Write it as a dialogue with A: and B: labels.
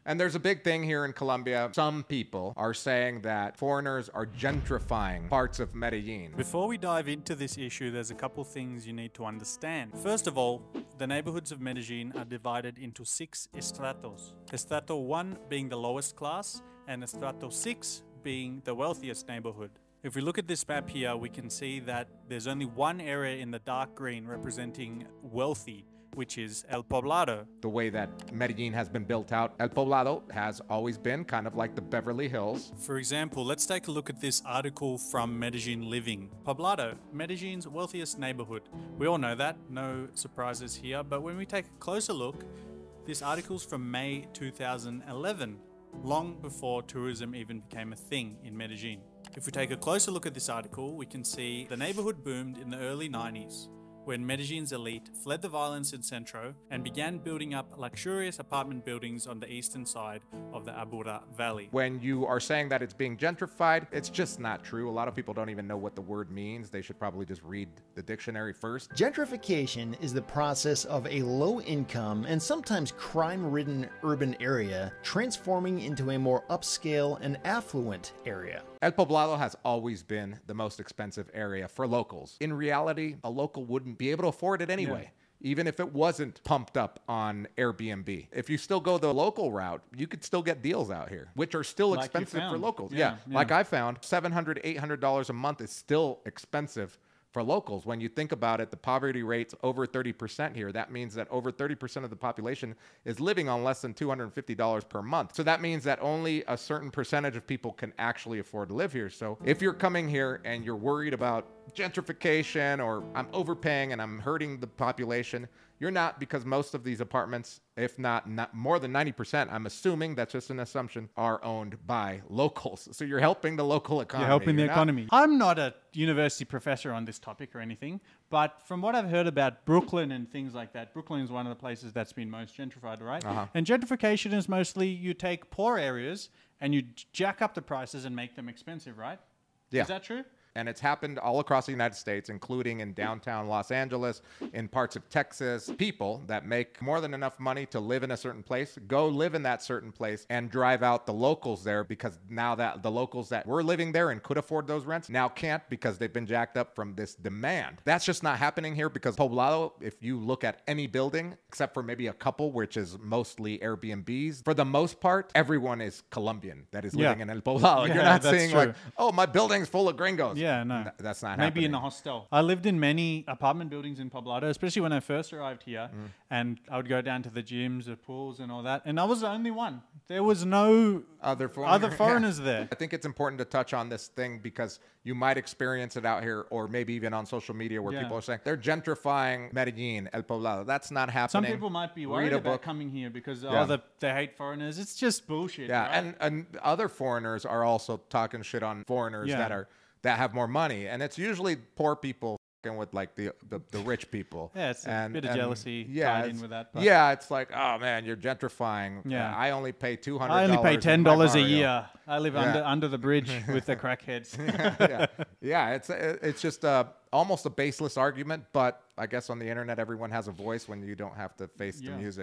A: And there's a big thing here in Colombia. Some people are saying that foreigners are gentrifying parts of Medellin.
B: Before we dive into this issue, there's a couple things you need to understand. First of all, the neighborhoods of Medellin are divided into 6 estratos. Estrato 1 being the lowest class and Estrato 6 being the wealthiest neighborhood. If we look at this map here, we can see that there's only one area in the dark green representing wealthy, which is El Poblado.
A: The way that Medellin has been built out, El Poblado has always been kind of like the Beverly Hills.
B: For example, let's take a look at this article from Medellin Living. Poblado, Medellin's wealthiest neighborhood. We all know that, no surprises here, but when we take a closer look, this article's from May 2011, long before tourism even became a thing in Medellin. If we take a closer look at this article, we can see the neighborhood boomed in the early 90s, when Medellin's elite fled the violence in Centro and began building up luxurious apartment buildings on the eastern side of the Aburrá Valley.
A: When you are saying that it's being gentrified, it's just not true. A lot of people don't even know what the word means. They should probably just read the dictionary first.
C: Gentrification is the process of a low-income and sometimes crime-ridden urban area transforming into a more upscale and affluent area.
A: El Poblado has always been the most expensive area for locals. In reality, a local wouldn't be able to afford it anyway. Even if it wasn't pumped up on Airbnb. If you still go the local route, you could still get deals out here, which are still expensive for locals. Yeah. Like I found, $700, $800 a month is still expensive for locals. When you think about it, the poverty rate's over 30% here. That means that over 30% of the population is living on less than $250 per month. So that means that only a certain percentage of people can actually afford to live here. So if you're coming here and you're worried about gentrification or I'm overpaying and I'm hurting the population, you're not, because most of these apartments, if not more than 90%, I'm assuming, that's just an assumption, are owned by locals. So you're helping the local economy.
B: You're helping the economy. I'm not a university professor on this topic or anything, but from what I've heard about Brooklyn and things like that, Brooklyn is one of the places that's been most gentrified, right? And gentrification is mostly you take poor areas and you jack up the prices and make them expensive, right?
A: Yeah.
B: Is that true?
A: And it's happened all across the United States, including in downtown Los Angeles, in parts of Texas. People that make more than enough money to live in a certain place, go live in that certain place and drive out the locals there, because now that the locals that were living there and could afford those rents now can't, because they've been jacked up from this demand. That's just not happening here, because Poblado, if you look at any building, except for maybe a couple, which is mostly Airbnbs, for the most part, everyone is Colombian that is living in El Poblado. You're not seeing like, oh, my building's full of gringos.
B: Yeah, no.
A: That's not happening.
B: Maybe in a hostel. I lived in many apartment buildings in Poblado, especially when I first arrived here. And I would go down to the gyms, the pools and all that. And I was the only one. There was no other foreigners there.
A: I think it's important to touch on this thing because you might experience it out here, or maybe even on social media, where people are saying they're gentrifying Medellin, El Poblado. That's not happening.
B: Some people might be worried about coming here because they hate foreigners. It's just bullshit.
A: Yeah,
B: right?
A: and other foreigners are also talking shit on foreigners that have more money, and it's usually poor people with like the rich people.
B: Yeah, it's a bit of jealousy tied in with that.
A: But yeah, it's like, oh man, you're gentrifying.
B: Yeah,
A: I only pay $200.
B: I only pay $10 a year. I live under the bridge with the crackheads.
A: It's just almost a baseless argument, but I guess on the internet everyone has a voice when you don't have to face the music.